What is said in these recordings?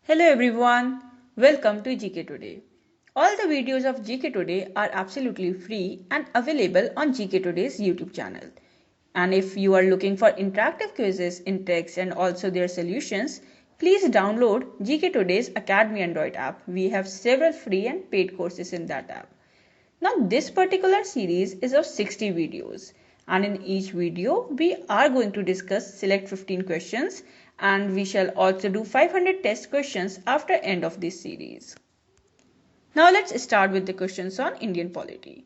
Hello everyone, welcome to GK Today. All the videos of GK Today are absolutely free and available on GK Today's YouTube channel. And if you are looking for interactive quizzes in text and also their solutions, please download GK Today's Academy Android app. We have several free and paid courses in that app. Now this particular series is of 60 videos and in each video we are going to discuss select 15 questions and we shall also do 500 test questions after end of this series. Now let's start with the questions on Indian polity.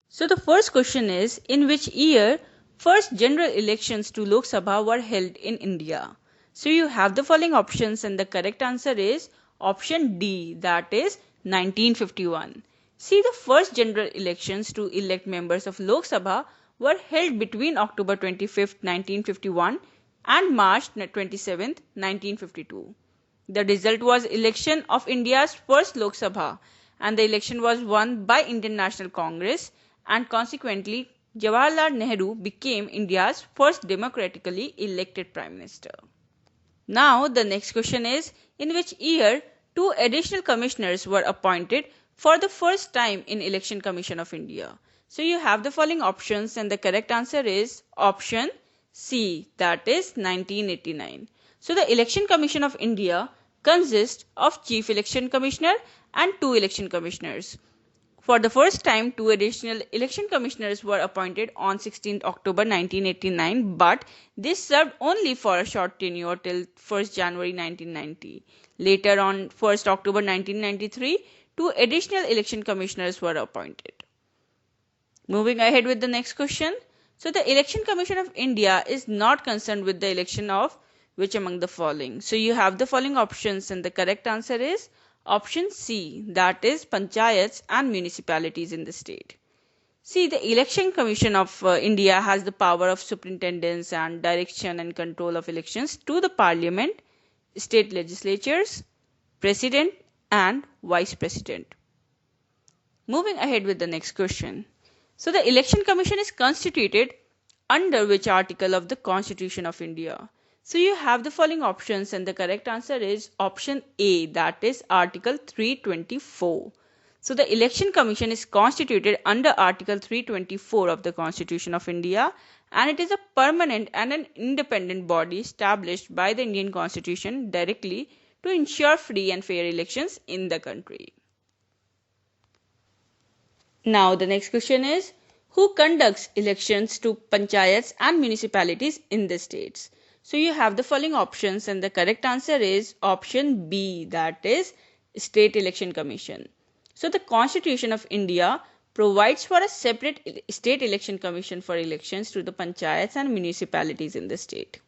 So the first question is, in which year first general elections to Lok Sabha were held in India? So you have the following options and the correct answer is option D, that is 1951. See, the first general elections to elect members of Lok Sabha were held between October 25, 1951 and March 27, 1952. The result was election of India's first Lok Sabha and the election was won by Indian National Congress and consequently Jawaharlal Nehru became India's first democratically elected Prime Minister. Now the next question is, in which year two additional commissioners were appointed for the first time in Election Commission of India? So you have the following options and the correct answer is option C, that is 1989. So the Election Commission of India consists of Chief Election Commissioner and two election commissioners. For the first time, two additional election commissioners were appointed on 16 October 1989, but this served only for a short tenure till 1st January 1990. Later on 1st October 1993, two additional election commissioners were appointed. Moving ahead with the next question. So the Election Commission of India is not concerned with the election of which among the following? So you have the following options and the correct answer is option C, that is panchayats and municipalities in the state. See, the Election Commission of India has the power of superintendence and direction and control of elections to the parliament, state legislatures, president and vice president. Moving ahead with the next question. So the Election Commission is constituted under which article of the Constitution of India? So you have the following options and the correct answer is option A, that is article 324. So the Election Commission is constituted under article 324 of the Constitution of India and it is a permanent and an independent body established by the Indian Constitution directly to ensure free and fair elections in the country. Now the next question is, who conducts elections to panchayats and municipalities in the states? So you have the following options and the correct answer is option B, that is State Election Commission. So the Constitution of India provides for a separate State Election Commission for elections to the panchayats and municipalities in the state.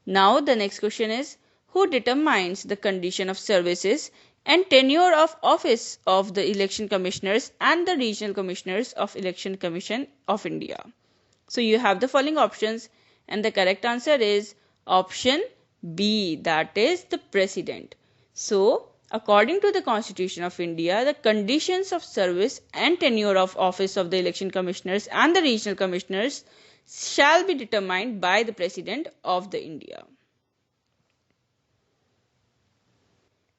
Now the next question is, who determines the condition of services and tenure of office of the election commissioners and the regional commissioners of Election Commission of India? So you have the following options and the correct answer is option B, that is the president. So according to the Constitution of India, the conditions of service and tenure of office of the election commissioners and the regional commissioners shall be determined by the president of the India.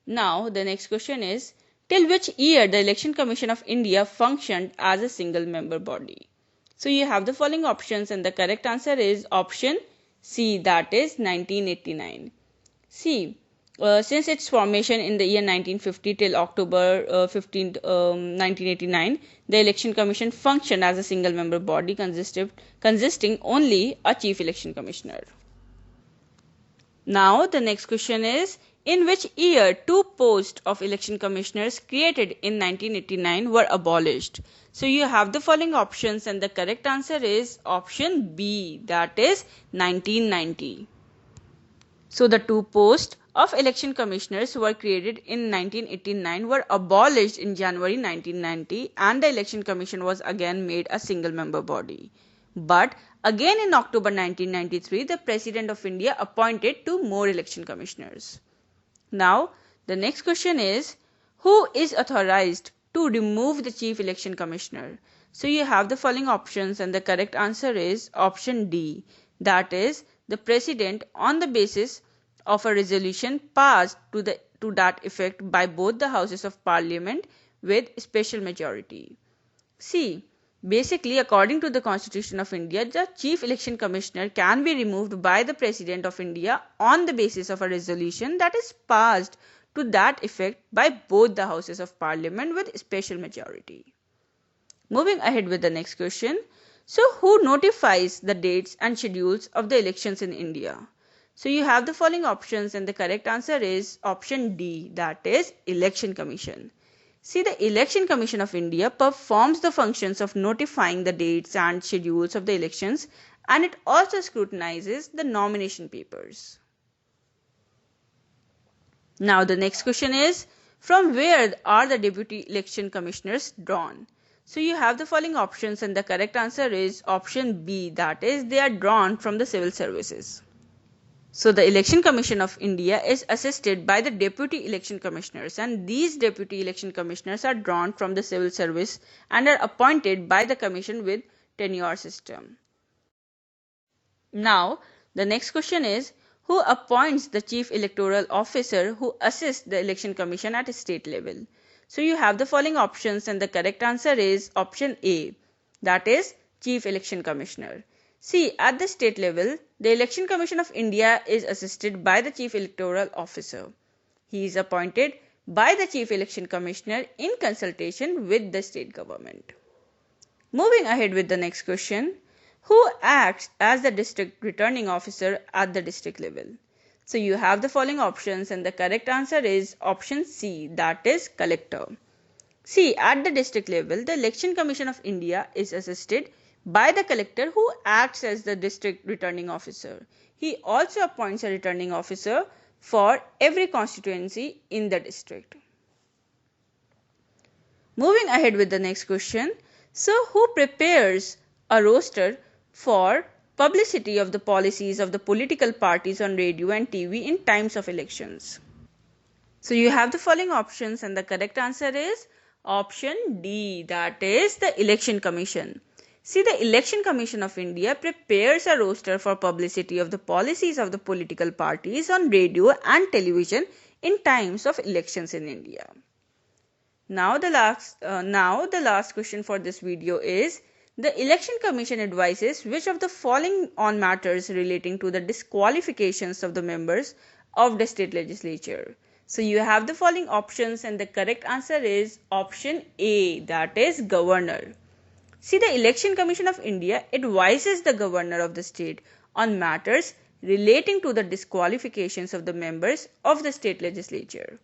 Now the next question is, till which year the Election Commission of India functioned as a single member body? So you have the following options and the correct answer is option C, that is 1989. See, since its formation in the year 1950 till October 15, 1989, the Election Commission functioned as a single member body consisting only a Chief Election Commissioner. Now the next question is, in which year two posts of election commissioners created in 1989 were abolished? So you have the following options and the correct answer is option B, that is 1990. So the two posts of election commissioners who were created in 1989 were abolished in January 1990 and the Election Commission was again made a single member body. But again in October 1993, the President of India appointed two more election commissioners. Now, the next question is, who is authorized to remove the Chief Election Commissioner? So you have the following options and the correct answer is option D, that is the President on the basis of a resolution passed to that effect by both the houses of parliament with special majority. See, basically, according to the Constitution of India, the Chief Election Commissioner can be removed by the President of India on the basis of a resolution that is passed to that effect by both the houses of parliament with special majority. Moving ahead with the next question. So, who notifies the dates and schedules of the elections in India? So, you have the following options and the correct answer is option D, that is Election Commission. See, the Election Commission of India performs the functions of notifying the dates and schedules of the elections, and it also scrutinizes the nomination papers. Now the next question is, from where are the deputy election commissioners drawn? So you have the following options and the correct answer is option B, that is they are drawn from the civil services. So the Election Commission of India is assisted by the Deputy Election Commissioners, and these Deputy Election Commissioners are drawn from the civil service and are appointed by the Commission with tenure system. Now the next question is, who appoints the Chief Electoral Officer who assists the Election Commission at state level? So you have the following options and the correct answer is option A, that is Chief Election Commissioner. See, at the state level, the Election Commission of India is assisted by the Chief Electoral Officer. He is appointed by the Chief Election Commissioner in consultation with the state government. Moving ahead with the next question, who acts as the District Returning Officer at the district level? So you have the following options and the correct answer is option C, that is Collector. See, at the district level, the Election Commission of India is assisted by the collector who acts as the district returning officer. He also appoints a returning officer for every constituency in the district. Moving ahead with the next question. So, who prepares a roster for publicity of the policies of the political parties on radio and TV in times of elections? So, you have the following options and the correct answer is option D, that is the Election Commission. See, the Election Commission of India prepares a roster for publicity of the policies of the political parties on radio and television in times of elections in India. Now the last question for this video is, the Election Commission advises which of the following on matters relating to the disqualifications of the members of the state legislature. So you have the following options and the correct answer is option A, that is Governor. See, the Election Commission of India advises the governor of the state on matters relating to the disqualifications of the members of the state legislature.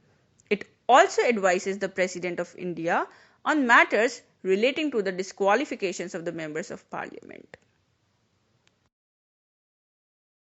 It also advises the President of India on matters relating to the disqualifications of the members of parliament.